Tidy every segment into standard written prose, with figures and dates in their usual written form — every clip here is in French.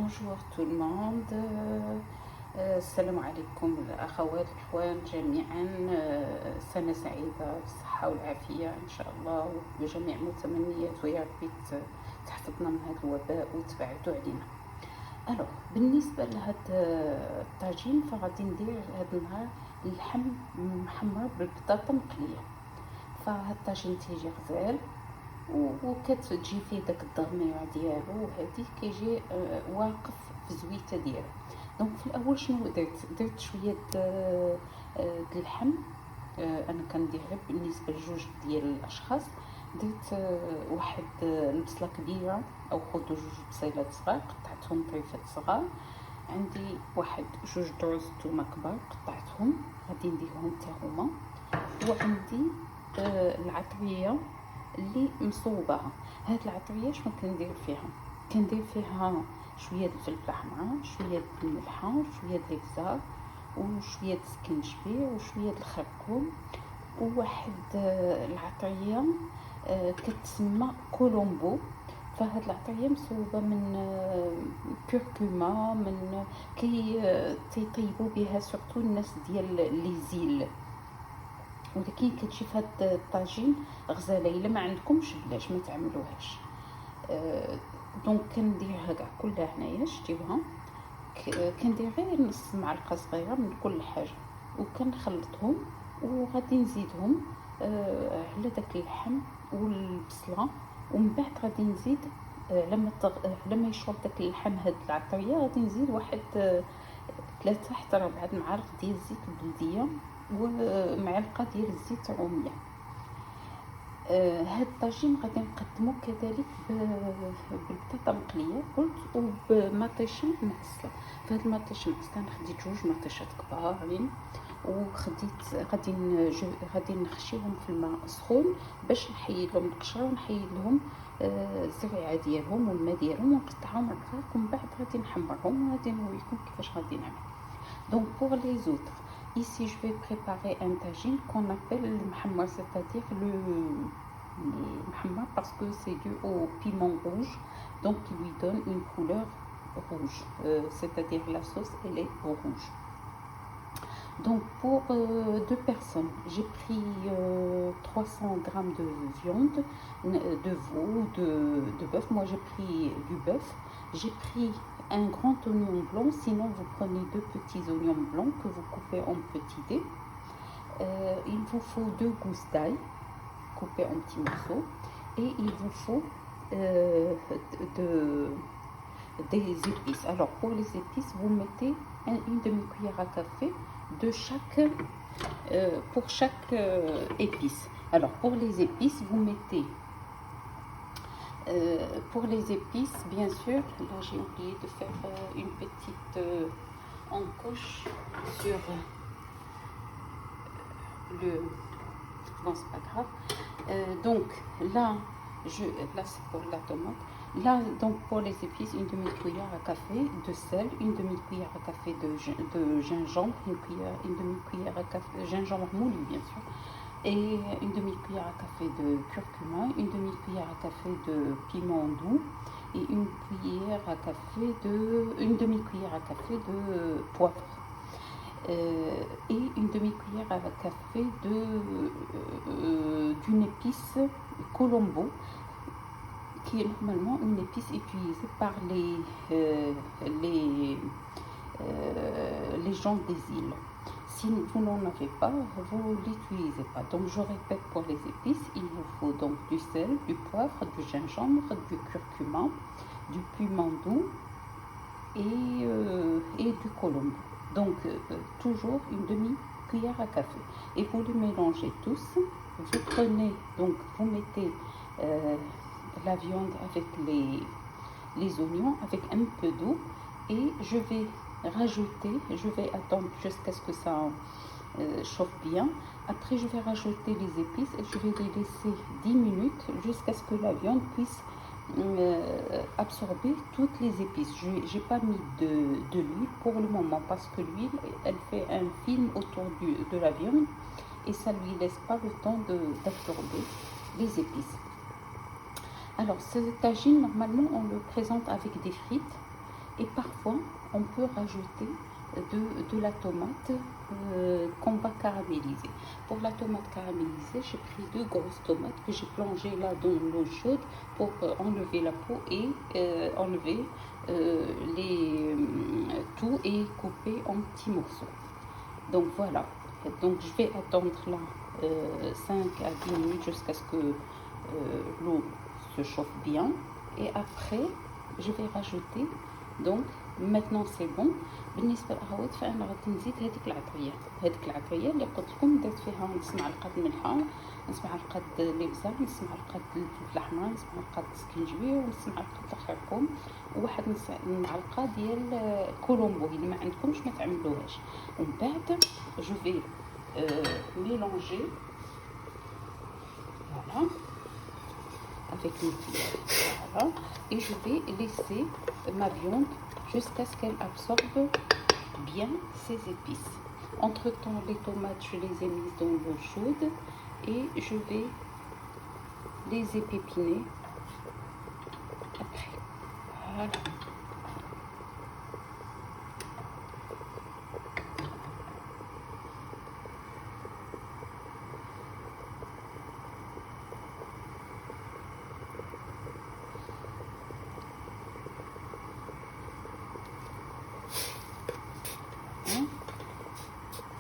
Bonjour tout le monde. السلام عليكم الأخوات الإخوان جميعا. سنة سعيدة بالصحة والعافية إن شاء الله وبجميع متمنيات، ويا ربي تحفظنا من هذا الوباء وتبعدوا علينا. ألو بالنسبة لهذا الطاجين فغادي ندير هذا النهار اللحم محمر بالبطاطا مقلية. فهاد الطاجين تيجي غزال وكتجي فيه داك الضغميره ديالو، وهادي كيجي واقف في الزويته ديالو. دونك في الاول شنو درت شويه د اللحم. انا كندير غير بالنسبه لجوج ديال الاشخاص. درت واحد البصله كبيره او خذوا جوج بصيلات صغار قطعتهم طريفات صغار. عندي واحد جوج دروز تومه كبار قطعتهم غادي نديرهم حتى هما. وعندي العطريه اللي مصوبه. هاد العطريه شنو كندير فيها شويه د الفلفله حمراء، شويه د الملحه، شويه د الابزار، وشويه د السكنجبير، وشويه د الخركوم، وواحد العطريه كتسمى كولومبو. فهاد العطريه مصوبه من كركمه، من تيطيبوا بها سورتو الناس ديال لي زيل، ولكن كتجي في هاد الطاجين غزاله. الا ما عندكمش بلاش ما تعملوهاش. دونك كنديرها كاع كلها هنايا، شتيوها كندير غير نص معلقه صغيره من كل حاجه وكنخلطهم، وغادي نزيدهم على داك اللحم والبصله. ومن بعد غادي نزيد لما يشرب داك اللحم هاد العطريه غادي نزيد واحد 3 حتى 4 معالق ديال الزيت البلديه ومعلقه ديال الزيت الروميه. هاد الطاجين غادي نقدمو كذلك بالبطاطا مقليه قلت، وبمطيشه معسله. فهاد المطيشه معسله خديت جوج مطيشات كبارين، وخديت غادي نخشيهم في الماء سخون باش نحيد لهم القشره ونحيد لهم الزريعه ديالهم والماء ديالهم، ونقطعهم رقيق. ومن بعد غادي نحمرهم وغادي نوريكم كيفاش غادي نعمل. Donc pour les autres, ici je vais préparer un tagine qu'on appelle le muhammar, c'est-à-dire le muhammar parce que c'est dû au piment rouge, donc qui lui donne une couleur rouge, c'est-à-dire la sauce elle est rouge. Donc pour 2 personnes, j'ai pris 300 grammes de viande, de veau, de bœuf. Moi j'ai pris du bœuf. J'ai pris un grand oignon blanc, sinon vous prenez 2 petits oignons blancs que vous coupez en petits dés. Il vous faut 2 gousses d'ail coupées en petits morceaux, et il vous faut des épices. Alors pour les épices, vous mettez une demi-cuillère à café de chaque pour chaque épice. Alors pour les épices, vous mettez pour les épices, bien sûr, là j'ai oublié de faire une petite encoche sur le... Bon, c'est pas grave. Donc là c'est pour la tomate. Là, donc pour les épices, une demi-cuillère à café de sel, une demi-cuillère à café de gingembre, une demi-cuillère à café de gingembre moulu, bien sûr, et une demi-cuillère à café de curcuma, une demi-cuillère à café de piment doux, et une demi-cuillère à café de poivre, et une demi-cuillère à café d'une épice colombo, qui est normalement une épice utilisée par les gens des îles. Si vous n'en avez pas, vous ne l'utilisez pas. Donc je répète, pour les épices, il vous faut donc du sel, du poivre, du gingembre, du curcuma, du piment doux et du colombo. Donc toujours une demi-cuillère à café. Et vous les mélangez tous. Vous prenez, donc vous mettez la viande avec les oignons avec un peu d'eau, et je vais attendre jusqu'à ce que ça chauffe bien. Après je vais rajouter les épices et je vais les laisser 10 minutes jusqu'à ce que la viande puisse absorber toutes les épices. J'ai pas mis de l'huile pour le moment parce que l'huile elle fait un film autour de la viande et ça lui laisse pas le temps d'absorber les épices. Alors ce tagine normalement on le présente avec des frites Et parfois on peut rajouter de la tomate qu'on va caraméliser. Pour la tomate caramélisée, j'ai pris 2 grosses tomates que j'ai plongées là dans l'eau chaude pour enlever la peau et enlever tout et couper en petits morceaux. Donc voilà, donc je vais attendre là 5 à 10 minutes jusqu'à ce que l'eau se chauffe bien, et après je vais rajouter. Donc maintenant c'est bon. بالنسبه للقهوات فانا غادي نزيد هذيك العطريه اللي قلت لكم درت فيها نص معلقه ملحه، نص معلقه الابزار، نص معلقه الفلفل الاحمر، نص معلقه السكينجبير، ونص معلقه الخرقوم، وواحد نص معلقه ديال كولومبو. الا ما عندكمش ما تعملوهاش. ومن بعد جو في mélanger voilà avec une cuillère, voilà, et je vais laisser ma viande jusqu'à ce qu'elle absorbe bien ces épices. Entre temps, les tomates, je les ai mises dans l'eau chaude et je vais les épépiner après. Voilà.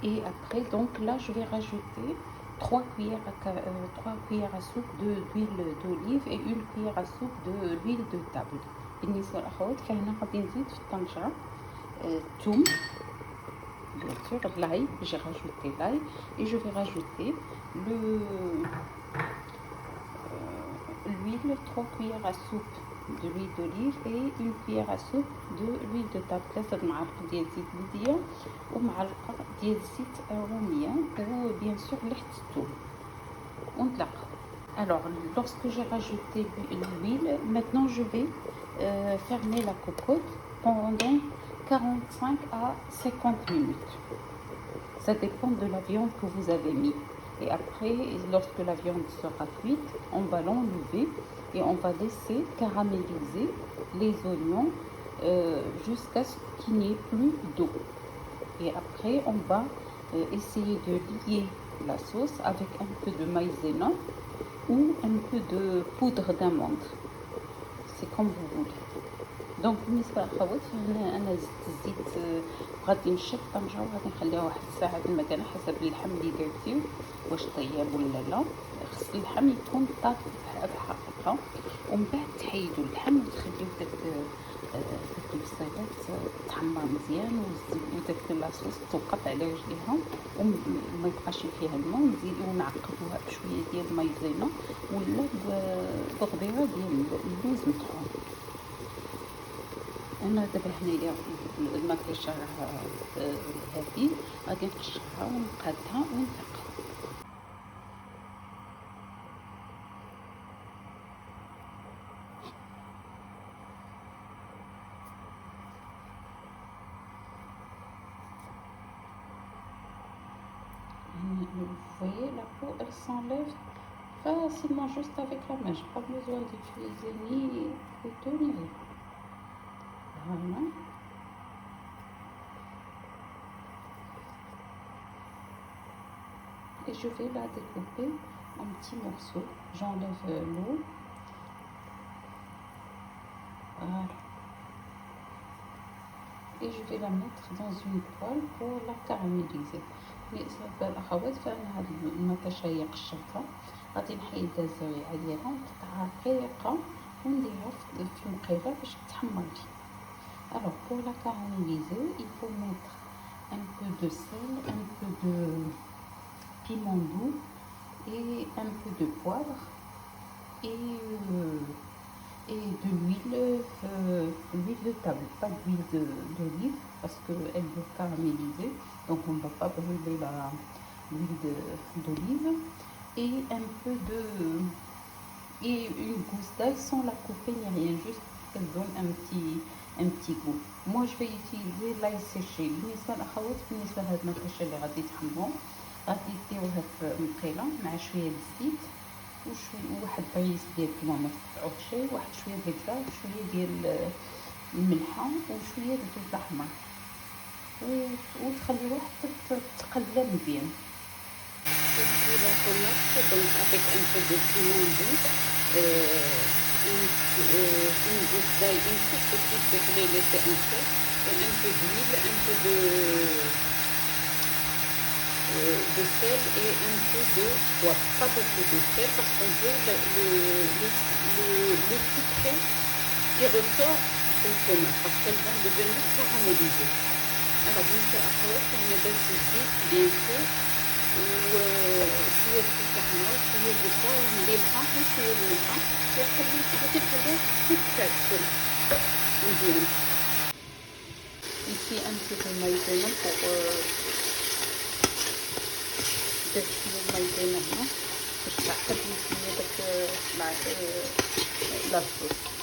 Et après, donc là, je vais rajouter 3 cuillères à soupe d'huile d'olive et 1 cuillère à soupe de l'huile de table. بالنسبة للأخوات فهنا غادي نزيد في الطنجرة الثوم bien sûr, l'ail, j'ai rajouté l'ail, et je vais rajouter l'huile, 3 cuillères à soupe de l'huile d'olive et 1 cuillère à soupe de l'huile de table. 3 معالق ديال زيت بلدية ومعلقة ديال زيت رومية وبيان سور ريحة الثوم ونطلق. Alors, lorsque j'ai rajouté l'huile, maintenant je vais fermer la cocotte pendant 45 à 50 minutes. Ça dépend de la viande que vous avez mis. Et après, lorsque la viande sera cuite, on va l'enlever et on va laisser caraméliser les oignons jusqu'à ce qu'il n'y ait plus d'eau. Et après, on va essayer de lier la sauce avec un peu de maïzena ou un peu de poudre d'amande. C'est comme vous voulez. دونك بالنسبه للخوات فهنا انا زدت الزيت غادي نشف الطنجره وغادي نخليها واحد الساعه بالمكانه حسب اللحم اللي درتيه واش طيب ولا لا. خص اللحم يكون طاب بحقيقه، ومن بعد تحيدوا اللحم وتخليو داك البصيلات تحمر مزيان وداك لاصوص توقف على رجليها وما يبقاش فيها الماء، ونزيدو ونعقدوها بشويه ديال المايزينا ولا بغبيره ديال اللوز مطحون. انا دابا هنايا الماكيشه هذه غادي نقشرها ونقادها ونفقها. Vous voyez, la peau elle s'enlève facilement juste avec la main. J'ai pas besoin d'utiliser ni couteau ni rien. Voilà. Et je vais la découper en petits morceaux. J'enlève l'eau. Voilà. Et je vais la mettre dans une poêle pour la caraméliser. بالنسبه للاخوات فانا هاد المطيشه هي قشرتها، غادي نحيد الزريعه ديالها ونقطعها رقيقه ونديرها في المقيله باش تحمر لي. Alors pour la caraméliser, il faut mettre un peu de sel, un peu de piment doux et un peu de poivre et de l'huile de table, pas d'huile d'olive parce qu'elle veut caraméliser, donc on ne va pas brûler l'huile d'olive, et un peu et une gousse d'ail sans la couper ni rien, juste qu'elle donne un petit goût. Moi je vais utiliser l'ail séché. بالنسبه للاخوات بالنسبه لهاد المطيشه اللي غادي تحمروا غادي ديروها في مقيله مع شويه الزيت وواحد بريس ديال الكمون ما تقطعوهش، واحد شويه ديال الزيت وشويه ديال الملحه وشويه الفلفل الاحمر وتخليوه حتى تقلبها مزيان. La tomate, donc avec un peu de piment doux, une gousse d'ail, une toute petite que je l'ai laissée entière, et un peu d'huile, un peu de sel et un peu de poivre. Pas beaucoup de sel parce qu'on veut le sucré qui ressort des tomates parce qu'elles vont devenir caramélisées. Alors, بالنسبة للأخوات أنا درت الزيت bien sûr وشوية الفلفل الأحمر وشوية البصل ومليحة وشوية الملحة غادي نخليها تتكتل مزيان. Ici un petit peu de maïzena pour درت شوية المايزينا هنا باش تعقد لي شوية داك لاصوص.